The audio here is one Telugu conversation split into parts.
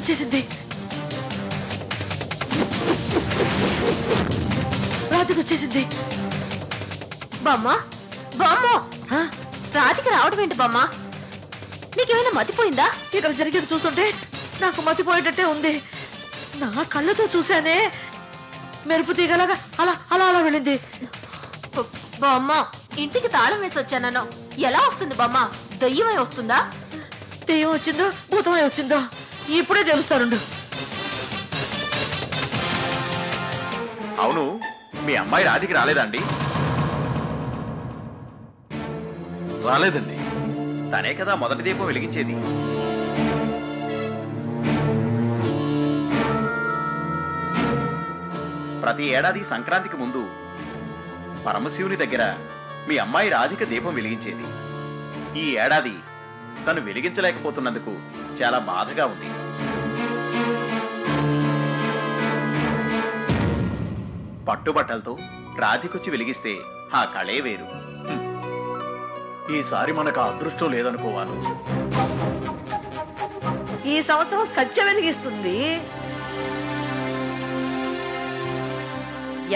వచ్చేసింది. రాధిక వచ్చేసింది. బామ్మ బామ్మ, రాధిక రావడం ఏంటి బామ్మ? నీకేమైనా మతిపోయిందా? ఇక్కడ జరిగేది చూస్తుంటే నాకు మతిపోయేటట్టే ఉంది. నా కళ్ళతో చూశానే, మెరుపు తీగలాగా అలా అలా అలా వెళ్ళింది. బామ్మ, ఇంటికి తాళం వేసి వచ్చానను ఎలా వస్తుంది బామ్మ? దయ్యమై వస్తుందా? దెయ్యం వచ్చిందో భూతమై వచ్చిందో ఇప్పుడే తెలుస్తారుండు. అవును, మీ అమ్మాయి రాధికి రాలేదండి? రాలేదండి. తనే కదా మొదటి దీపం వెలిగించేది. ప్రతి ఏడాది సంక్రాంతికి ముందు పరమశివుని దగ్గర మీ అమ్మాయి రాధిక దీపం వెలిగించేది. ఈ ఏడాది తను వెలిగించలేకపోతున్నందుకు చాలా బాధగా ఉంది. పట్టుబట్టలతో రాధికొచ్చి వెలిగిస్తే ఆ కళే వేరు. ఈసారి మనకు ఆ అదృష్టం లేదనుకోవాలి. ఈ సంవత్సరం సత్య వెలిగిస్తుంది.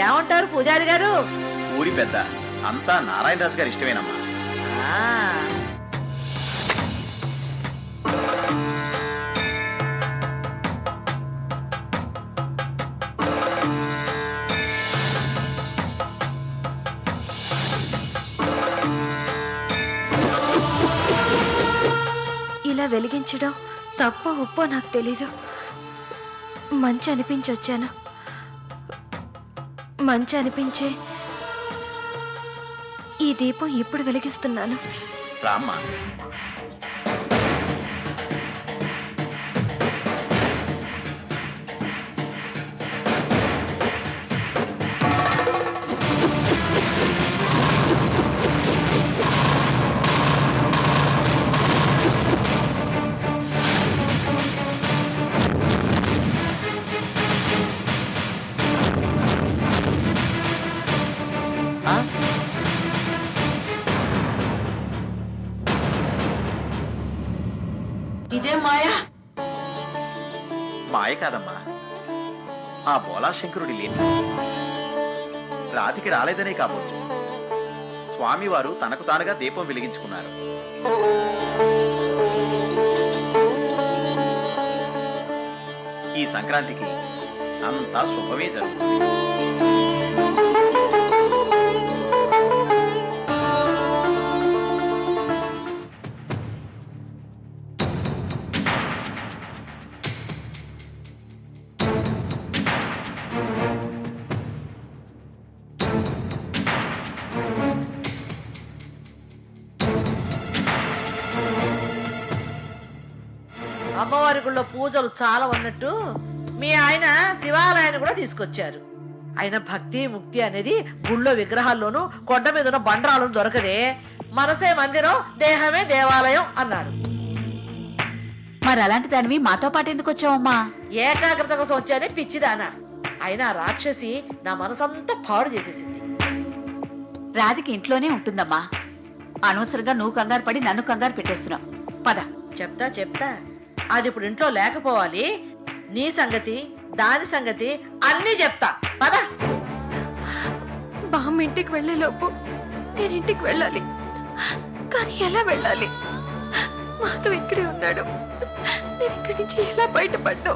ఏమంటారు పూజారి గారు? ఊరి పెద్ద అంతా నారాయణరాజు గారి ఇష్టమేనమ్మా. ఇలా వెలిగించడం తప్పో ఒప్పో నాకు తెలీదు. మంచి అనిపించొచ్చాను. మంచి అనిపించే ఈ దీపం ఇప్పుడు వెలిగిస్తున్నాను. రామ్మా. ఇదే మాయా? మాయ కాదమ్మా, ఆ బోలాశంకరుడి లేని. రాధికి రాలేదనే కాబోలు స్వామివారు తనకు తానుగా దీపం వెలిగించుకున్నారు. ఈ సంక్రాంతికి అంతా శుభమే జరుగుతుంది. అమ్మవారి గుళ్ళో పూజలు చాలా ఉన్నట్టు మీ ఆయన శివాలయాన్ని కూడా తీసుకొచ్చారు. ఆయన భక్తి ముక్తి అనేది గుళ్ళో విగ్రహాల్లోనూ కొండ మీద ఉన్న బండరాలను దొరకదే. మనసే మందిరం, దేహమే దేవాలయం అన్నారు. మరి అలాంటి దానివి మాతో పాటు ఎందుకు వచ్చావమ్మా? ఏకాగ్రత కోసం వచ్చానే పిచ్చిదానా. అయినా రాక్షసి నా మనసంతా పాడు చేసేసింది. రాధికి ఇంట్లోనే ఉంటుందమ్మా. అనవసరంగా నువ్వు కంగారు పడి నన్ను కంగారు పెట్టేస్తున్నావు. పద. చెప్తా అది ఇప్పుడు ఇంట్లో లేకపోవాలి. నీ సంగతి దాని సంగతి అన్నీ చెప్తా. పద. బామ్మ ఇంటికి వెళ్లేలోపు నేను ఇంటికి వెళ్ళాలి. కానీ ఎలా వెళ్ళాలి? మాధవ్ ఇక్కడే ఉన్నాడు. నేను ఇక్కడి నుంచి ఎలా బయటపడ్డా?